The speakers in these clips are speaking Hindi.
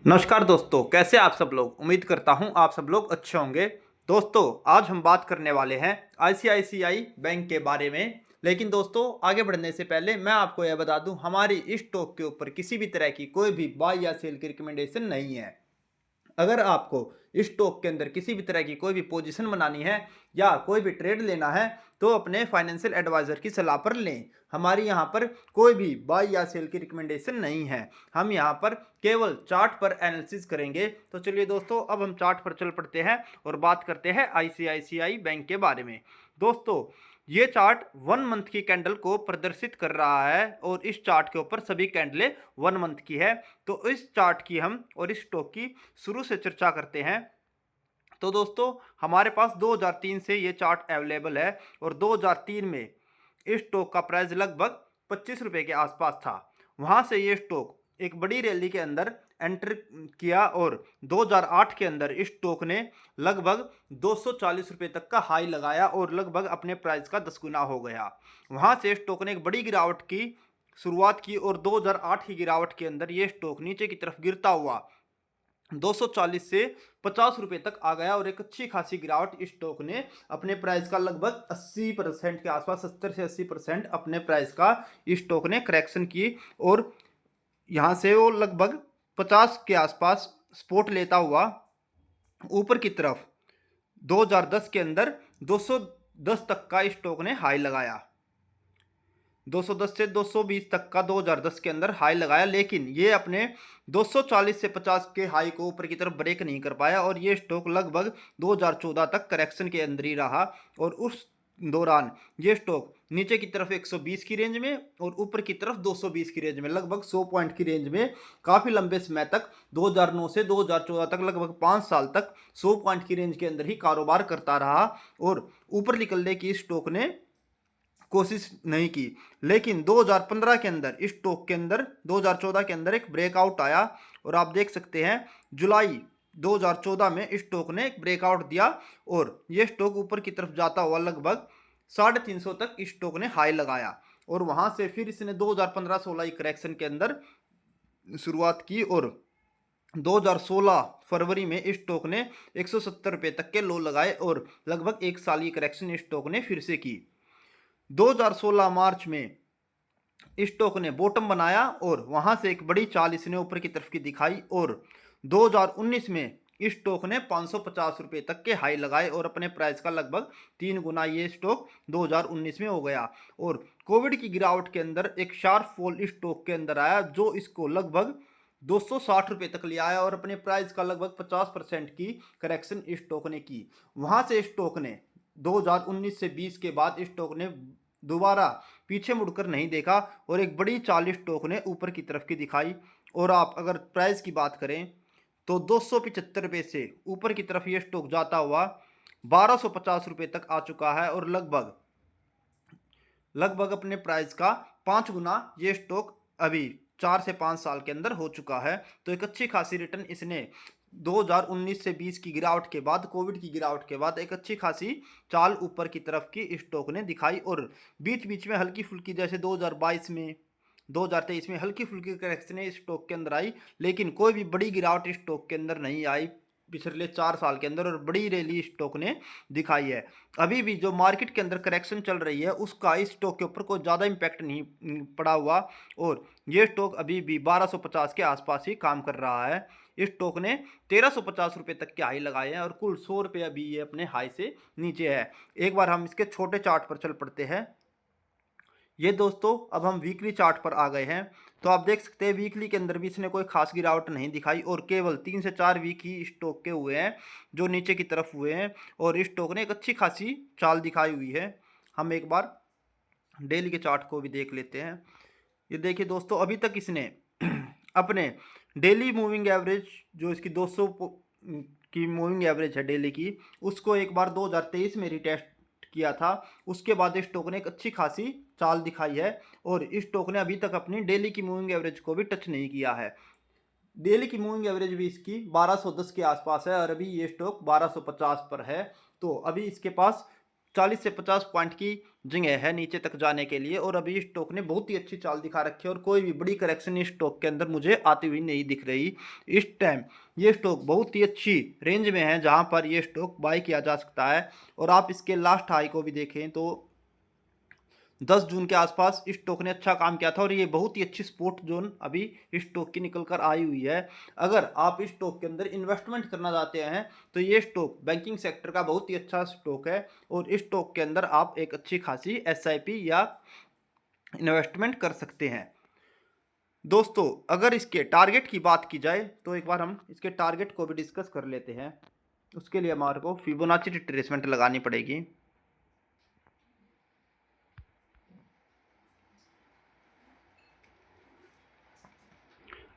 नमस्कार दोस्तों, कैसे आप सब लोग। उम्मीद करता हूं आप सब लोग अच्छे होंगे। दोस्तों, आज हम बात करने वाले हैं आईसीआईसीआई बैंक के बारे में। लेकिन दोस्तों, आगे बढ़ने से पहले मैं आपको यह बता दूं, हमारी इस स्टॉक के ऊपर किसी भी तरह की कोई भी बाय या सेल की रिकमेंडेशन नहीं है। अगर आपको इस स्टॉक के अंदर किसी भी तरह की कोई भी पोजीशन बनानी है या कोई भी ट्रेड लेना है तो अपने फाइनेंशियल एडवाइजर की सलाह पर लें। हमारी यहाँ पर कोई भी बाय या सेल की रिकमेंडेशन नहीं है। हम यहाँ पर केवल चार्ट पर एनालिसिस करेंगे। तो चलिए दोस्तों, अब हम चार्ट पर चल पड़ते हैं और बात करते हैं आईसीआईसीआई बैंक के बारे में। दोस्तों, ये चार्ट 1 मंथ की कैंडल को प्रदर्शित कर रहा है और इस चार्ट के ऊपर सभी कैंडलें 1 मंथ की है। तो इस चार्ट की हम और इस स्टॉक की शुरू से चर्चा करते हैं। तो दोस्तों, हमारे पास 2003 से ये चार्ट अवेलेबल है और 2003 में इस स्टॉक का प्राइस लगभग 25 रुपये के आसपास था। वहाँ से ये स्टॉक एक बड़ी रैली के अंदर एंटर किया और 2008 के अंदर इस स्टॉक ने लगभग 240 रुपये तक का हाई लगाया और लगभग अपने प्राइस का 10 गुना हो गया। वहाँ से स्टॉक ने एक बड़ी गिरावट की शुरुआत की और 2008 की गिरावट के अंदर ये स्टॉक नीचे की तरफ गिरता हुआ 240 से 50 रुपए तक आ गया और एक अच्छी खासी गिरावट इस स्टॉक ने अपने प्राइस का लगभग 80% के आसपास, 70 से 80% अपने प्राइस का इस स्टॉक ने करेक्शन की और यहाँ से वो लगभग 50 के आसपास सपोर्ट लेता हुआ ऊपर की तरफ 2010 के अंदर 210 तक का इस स्टॉक ने हाई लगाया। 210 से 220 तक का 2010 के अंदर हाई लगाया, लेकिन ये अपने 240 से 50 के हाई को ऊपर की तरफ ब्रेक नहीं कर पाया और ये स्टॉक लगभग 2014 तक करेक्शन के अंदर ही रहा और उस दौरान ये स्टॉक नीचे की तरफ 120 की रेंज में और ऊपर की तरफ 220 की रेंज में, लगभग 100 पॉइंट की रेंज में काफ़ी लंबे समय तक 2009 से 2014 तक लगभग 5 साल तक 100 पॉइंट की रेंज के अंदर ही कारोबार करता रहा और ऊपर निकलने की स्टॉक ने कोशिश नहीं की। लेकिन 2015 के अंदर इस स्टॉक के अंदर 2014 के अंदर एक ब्रेकआउट आया और आप देख सकते हैं जुलाई 2014 में इस स्टॉक ने एक ब्रेकआउट दिया और ये स्टॉक ऊपर की तरफ जाता हुआ लगभग 350 तक इस स्टॉक ने हाई लगाया और वहां से फिर इसने 2015-16 करेक्शन के अंदर शुरुआत की और 2016 फरवरी में इस स्टॉक ने 170 रुपये तक के लो लगाए और लगभग एक साल की करेक्शन इस स्टॉक ने फिर से की। 2016 मार्च में इस स्टॉक ने बॉटम बनाया और वहां से एक बड़ी चाल इसने ऊपर की तरफ की दिखाई और 2019 में इस स्टॉक ने 550 रुपये तक के हाई लगाए और अपने प्राइस का लगभग 3 गुना ये स्टॉक 2019 में हो गया और कोविड की गिरावट के अंदर एक शार्प फॉल इस स्टॉक के अंदर आया जो इसको लगभग 260 रुपये तक ले आया और अपने प्राइस का लगभग 50% की करेक्शन इस स्टॉक ने की। वहां से स्टॉक ने 2019 से 20 के बाद इस स्टॉक ने दोबारा पीछे मुड़कर नहीं देखा और एक बड़ी चाल स्टॉक ने ऊपर की तरफ की दिखाई और आप अगर प्राइस की बात करें तो 275 रुपये से ऊपर की तरफ ये स्टॉक जाता हुआ 1250 रुपये तक आ चुका है और लगभग लगभग अपने प्राइस का 5 गुना ये स्टॉक अभी 4 से 5 साल के अंदर हो चुका है। तो एक अच्छी खासी रिटर्न इसने 2019 से 20 की गिरावट के बाद, कोविड की गिरावट के बाद एक अच्छी खासी चाल ऊपर की तरफ की स्टॉक ने दिखाई और बीच बीच में हल्की फुल्की, जैसे 2022 में 2023 में हल्की फुल्की करेक्शन इस स्टॉक के अंदर आई, लेकिन कोई भी बड़ी गिरावट इस स्टॉक के अंदर नहीं आई पिछले 4 साल के अंदर और बड़ी रैली स्टॉक ने दिखाई है। अभी भी जो मार्केट के अंदर करेक्शन चल रही है उसका इस स्टॉक के ऊपर कोई ज़्यादा इम्पैक्ट नहीं पड़ा हुआ और ये स्टॉक अभी भी 1250 के आसपास ही काम कर रहा है। इस स्टॉक ने 1350 रुपये तक के हाई लगाए हैं और कुल 100 रुपये अभी ये अपने हाई से नीचे है। एक बार हम इसके छोटे चार्ट पर चल पड़ते हैं। ये दोस्तों, अब हम वीकली चार्ट पर आ गए हैं। तो आप देख सकते हैं वीकली के अंदर भी इसने कोई खास गिरावट नहीं दिखाई और केवल 3 से 4 वीक ही स्टॉक के हुए हैं जो नीचे की तरफ हुए हैं और इस स्टॉक ने एक अच्छी खासी चाल दिखाई हुई है। हम एक बार डेली के चार्ट को भी देख लेते हैं। ये देखिए दोस्तों, अभी तक इसने अपने डेली मूविंग एवरेज, जो इसकी 200 की मूविंग एवरेज है डेली की, उसको एक बार 2023 में रिटेस्ट किया था। उसके बाद इस स्टॉक ने एक अच्छी खासी चाल दिखाई है और इस स्टॉक ने अभी तक अपनी डेली की मूविंग एवरेज को भी टच नहीं किया है। डेली की मूविंग एवरेज भी इसकी 1210 के आसपास है और अभी ये स्टॉक 1250 पर है। तो अभी इसके पास 40 से 50 पॉइंट की जगह है नीचे तक जाने के लिए, और अभी स्टॉक ने बहुत ही अच्छी चाल दिखा रखी है और कोई भी बड़ी करेक्शन इस स्टॉक के अंदर मुझे आती हुई नहीं दिख रही इस टाइम। ये स्टॉक बहुत ही अच्छी रेंज में है जहां पर ये स्टॉक बाय किया जा सकता है। और आप इसके लास्ट हाई को भी देखें तो 10 जून के आसपास इस स्टॉक ने अच्छा काम किया था और ये बहुत ही अच्छी सपोर्ट जोन अभी इस स्टॉक की निकल कर आई हुई है। अगर आप इस स्टॉक के अंदर इन्वेस्टमेंट करना चाहते हैं तो ये स्टॉक बैंकिंग सेक्टर का बहुत ही अच्छा स्टॉक है और इस स्टॉक के अंदर आप एक अच्छी खासी SIP या इन्वेस्टमेंट कर सकते हैं। दोस्तों अगर इसके टारगेट की बात की जाए तो एक बार हम इसके टारगेट को भी डिस्कस कर लेते हैं। उसके लिए हमारे को फिबोनाची रिट्रेसमेंट लगानी पड़ेगी।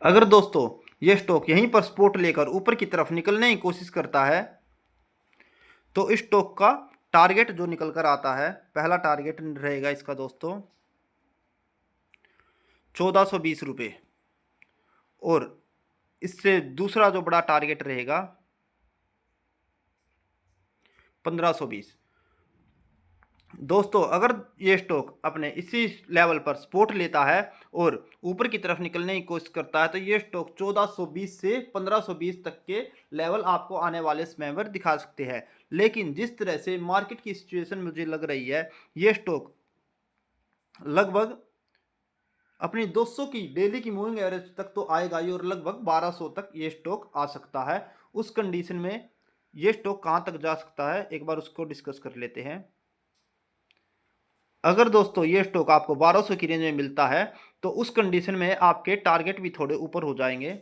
अगर दोस्तों ये स्टॉक यहीं पर सपोर्ट लेकर ऊपर की तरफ निकलने की कोशिश करता है तो इस स्टॉक का टारगेट जो निकल कर आता है, पहला टारगेट रहेगा इसका दोस्तों 1420 रुपये, और इससे दूसरा जो बड़ा टारगेट रहेगा 1520। दोस्तों अगर ये स्टॉक अपने इसी लेवल पर सपोर्ट लेता है और ऊपर की तरफ निकलने की कोशिश करता है तो ये स्टॉक 1420 से 1520 तक के लेवल आपको आने वाले समय पर दिखा सकते हैं। लेकिन जिस तरह से मार्केट की सिचुएशन मुझे लग रही है, ये स्टॉक लगभग अपनी 200 की डेली की मूविंग एवरेज तक तो आएगा ही और लगभग 1200 तक ये स्टॉक आ सकता है। उस कंडीशन में ये स्टॉक कहाँ तक जा सकता है एक बार उसको डिस्कस कर लेते हैं। अगर दोस्तों ये स्टॉक आपको 1200 की रेंज में मिलता है तो उस कंडीशन में आपके टारगेट भी थोड़े ऊपर हो जाएंगे।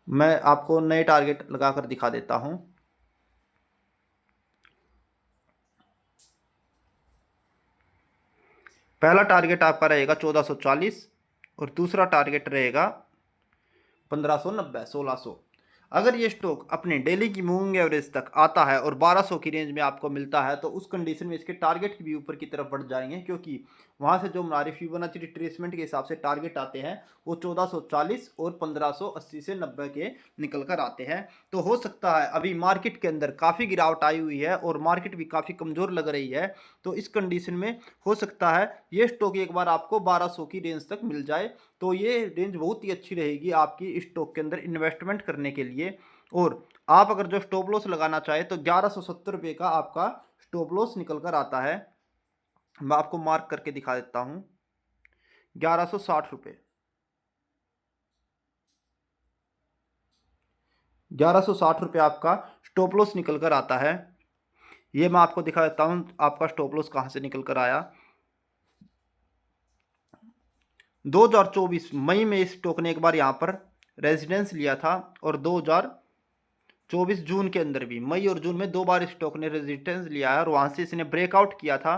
मैं आपको नए टारगेट लगाकर दिखा देता हूं। पहला टारगेट आपका रहेगा 1440 और दूसरा टारगेट रहेगा 1590, 1600। अगर ये स्टॉक अपने डेली की मूविंग एवरेज तक आता है और 1200 की रेंज में आपको मिलता है तो उस कंडीशन में इसके टारगेट भी ऊपर की तरफ बढ़ जाएंगे, क्योंकि वहां से जो हमारे फिबोनाची रिट्रेसमेंट के हिसाब से टारगेट आते हैं वो 1440 और 1580 से 90 के निकल कर आते हैं। तो हो सकता है अभी मार्केट के अंदर काफ़ी गिरावट आई हुई है और मार्केट भी काफ़ी कमज़ोर लग रही है, तो इस कंडीशन में हो सकता है ये स्टॉक एक बार आपको 1200 की रेंज तक मिल जाए। तो ये रेंज बहुत ही अच्छी रहेगी आपकी स्टॉक के अंदर इन्वेस्टमेंट करने के लिए। और आप अगर जो स्टॉप लॉस लगाना चाहे तो 1170 रुपये का आपका स्टॉप लॉस निकल कर आता है। मैं आपको मार्क करके दिखा देता हूँ, 1160 रुपये, 1160 रुपये आपका स्टॉप लॉस निकल कर आता है। ये मैं आपको दिखा देता हूँ आपका स्टॉप लॉस कहाँ से निकल कर आया। 2024 मई में इस स्टॉक ने एक बार यहाँ पर रेजिडेंस लिया था और 2024 जून के अंदर भी मई और जून में 2 बार स्टॉक ने रेजिस्टेंस लिया है और वहाँ से इसने ब्रेकआउट किया था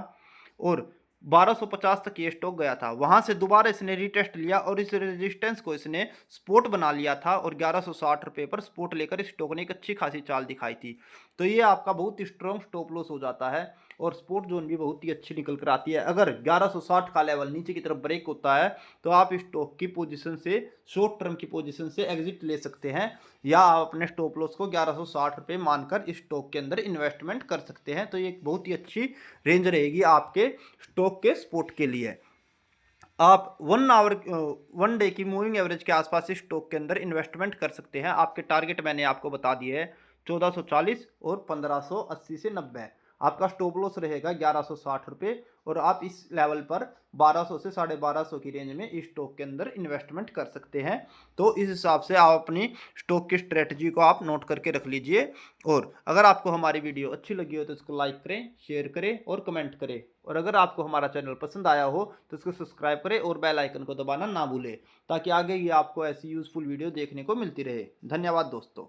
और 1250 तक ये स्टॉक गया था। वहाँ से दोबारा इसने रीटेस्ट लिया और इस रेजिस्टेंस को इसने सपोर्ट बना लिया था और 1160 रुपये पर सपोर्ट लेकर इस स्टॉक ने एक अच्छी खासी चाल दिखाई थी। तो ये आपका बहुत ही स्ट्रॉन्ग स्टॉप लॉस हो जाता है और सपोर्ट जोन भी बहुत ही अच्छी निकल कर आती है। अगर 1160 का लेवल नीचे की तरफ ब्रेक होता है तो आप स्टॉक की पोजीशन से, शॉर्ट टर्म की पोजीशन से एग्जिट ले सकते हैं या आप अपने स्टॉप लॉस को 1160 रुपये मानकर इस स्टॉक के अंदर इन्वेस्टमेंट कर सकते हैं। तो ये एक बहुत ही अच्छी रेंज रहेगी आपके स्टॉक के सपोर्ट के लिए। आप 1 डे की मूविंग एवरेज के आसपास इस स्टॉक के अंदर इन्वेस्टमेंट कर सकते हैं। आपके टारगेट मैंने आपको बता दिए है 1440 और 1580 से 90। आपका स्टॉप लॉस रहेगा 1160 रुपये और आप इस लेवल पर 1200 से 1250 की रेंज में इस स्टॉक के अंदर इन्वेस्टमेंट कर सकते हैं। तो इस हिसाब से आप अपनी स्टॉक की स्ट्रेटजी को आप नोट करके रख लीजिए। और अगर आपको हमारी वीडियो अच्छी लगी हो तो इसको लाइक करें, शेयर करें और कमेंट करें। और अगर आपको हमारा चैनल पसंद आया हो तो इसको सब्सक्राइब करें और बेल आइकन को दबाना ना भूलें, ताकि आगे ये आपको ऐसी यूज़फुल वीडियो देखने को मिलती रहे। धन्यवाद दोस्तों।